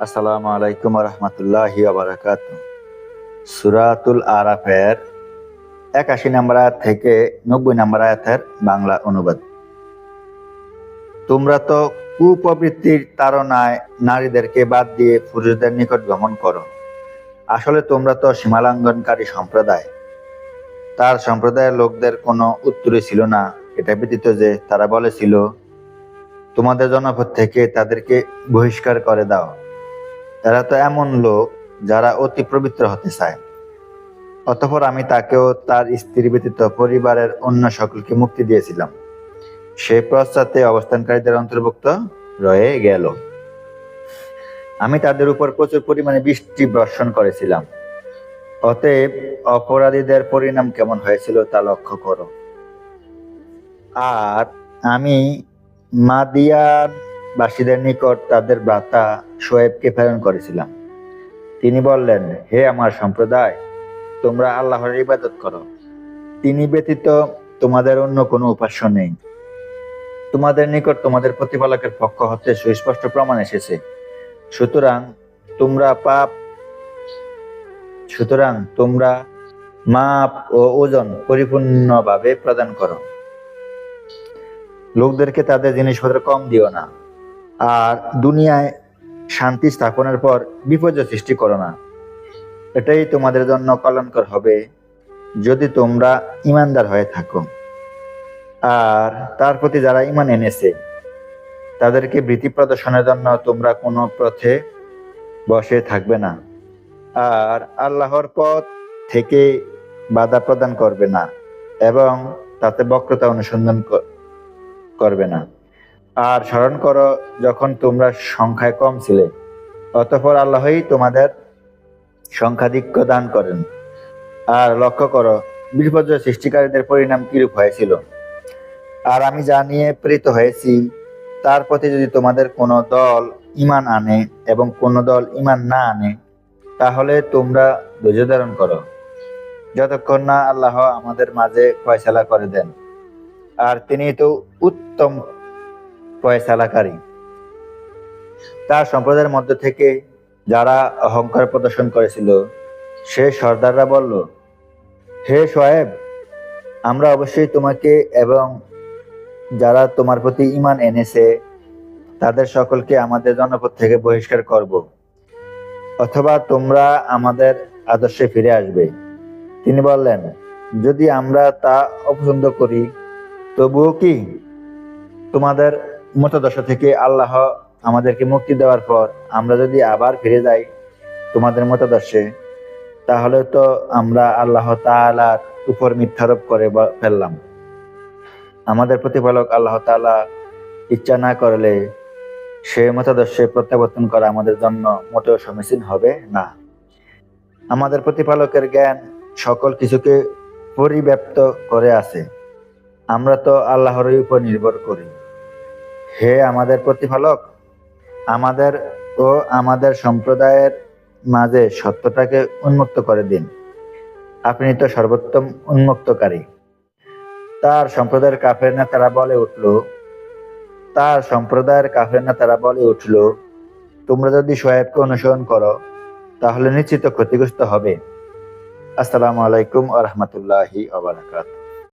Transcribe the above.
আসসালামু আলাইকুম রহমতুল্লাহি বারাকাতুহু। সূরাতুল আরাফের ৮১ নম্বর আয়াত থেকে ৯০ নম্বর আয়াতের বাংলা অনুবাদ। তোমরা তো কুপ্রবৃত্তির তাড়নায় নারীদেরকে বাদ দিয়ে পুরুষদের নিকট গমন করো। আসলে তোমরা তো সীমালঙ্ঘনকারী সম্প্রদায়। তার সম্প্রদায়ের লোকদের কোনো উত্তরই ছিল না, এটা ব্যতীত যে তারা বলেছিল, তোমাদের জনপদ থেকে তাদেরকে বহিষ্কার করে দাও। এরা তো এমন লোক যারা অতি পবিত্র হতে চায়। অতঃপর আমি তাকেও তার স্ত্রী ব্যতীত পরিবারের অন্য সকলকে মুক্তি দিয়েছিলাম। সে পশ্চাতে অবস্থানকারীদের অন্তর্ভুক্ত রয়ে গেল। আমি তাদের উপর প্রচুর পরিমাণে বৃষ্টি বর্ষণ করেছিলাম। অতএব অপরাধীদের পরিণাম কেমন হয়েছিল তা লক্ষ্য করো। আর আমি মাদিয়ানবাসীদের নিকট তাদের ভ্রাতা শোয়েবকে প্রেরণ করেছিলাম। তিনি বললেন, হে আমার সম্প্রদায়, তোমরা আল্লাহর ইবাদত করো। তিনি ব্যতীত তোমাদের অন্য কোনো উপাস্য নেই। তোমাদের নিকট তোমাদের প্রতিপালকের পক্ষ হতে সুস্পষ্ট প্রমাণ এসেছে। সুতরাং তোমরা মাপ ও ওজন পরিপূর্ণভাবে প্রদান করো। লোকদেরকে তাদের জিনিসপত্র কম দিও না। আর দুনিয়ায় শান্তি স্থাপনের পর বিপর্যয় সৃষ্টি করো না। এটাই তোমাদের জন্য কল্যাণকর হবে যদি তোমরা ঈমানদার হয়ে থাকো। আর তার প্রতি যারা ঈমান এনেছে তাদেরকে ভীতি প্রদর্শনের জন্য তোমরা কোনো পথে বসে থাকবে না। আর আল্লাহর পথ থেকে বাধা প্রদান করবে না এবং তাতে বক্রতা অনুসন্ধান করবে না। আর স্মরণ করো, যখন তোমরা সংখ্যায় কম ছিলে, অতঃপর আল্লাহই তোমাদের সংখ্যাধিক্য দান করেন। আর লক্ষ্য করো, বিপর্যয় সৃষ্টিকারীদের পরিণাম কিরূপ হয়েছিল। আর আমি যা নিয়ে প্রেরিত হয়েছি তার প্রতি যদি তোমাদের কোনো দল ঈমান আনে এবং কোনো দল ঈমান না আনে, তাহলে তোমরা ধৈর্য ধারণ করো, যতক্ষণ না আল্লাহ আমাদের মাঝে ফয়সালা করে দেন। আর তিনি তো উত্তম ফয়সালাকারী। তার সম্প্রদায়ের মধ্য থেকে যারা অহংকার প্রদর্শন করেছিল, সে সর্দাররা বলল, হে শোয়েব, আমরা অবশ্যই তোমাকে এবং যারা তোমার প্রতি ঈমান এনেছে তাদের সকলকে আমাদের জনপদ থেকে বহিষ্কার করব, অথবা তোমরা আমাদের আদর্শে ফিরে আসবে। তিনি বললেন, যদি আমরা তা অপছন্দ করি, তবুও কি তোমাদের মতাদর্শ থেকে আল্লাহ আমাদেরকে মুক্তি দেওয়ার পর আমরা যদি আবার ফিরে যাই তোমাদের মতাদর্শে, তাহলে তো আমরা আল্লাহ তাআলার উপর মিথ্যারোপ করে ফেললাম। আমাদের প্রতিপালক আল্লাহ তাআলা ইচ্ছা না করলে সে মতাদর্শে প্রত্যাবর্তন করা আমাদের জন্য মোটেও সমীচীন হবে না। আমাদের প্রতিপালকের জ্ঞান সকল কিছুকে পরিব্যাপ্ত করে আছে। আমরা তো আল্লাহরই উপর নির্ভর করি। হে আমাদের প্রতিপালক, আমাদের ও আমাদের সম্প্রদায়ের মাঝে সত্যটাকে উন্মুক্ত করে দিন। আপনি তো সর্বোত্তম উন্মুক্তকারী। তার সম্প্রদায়ের কাফের নেতারা বলে উঠল, তোমরা যদি শোয়েবকে অনুসরণ করো তাহলে নিশ্চিত ক্ষতিগ্রস্ত হবে। আসসালামু আলাইকুম ওয়া রাহমাতুল্লাহি ওয়া বারাকাতুহু।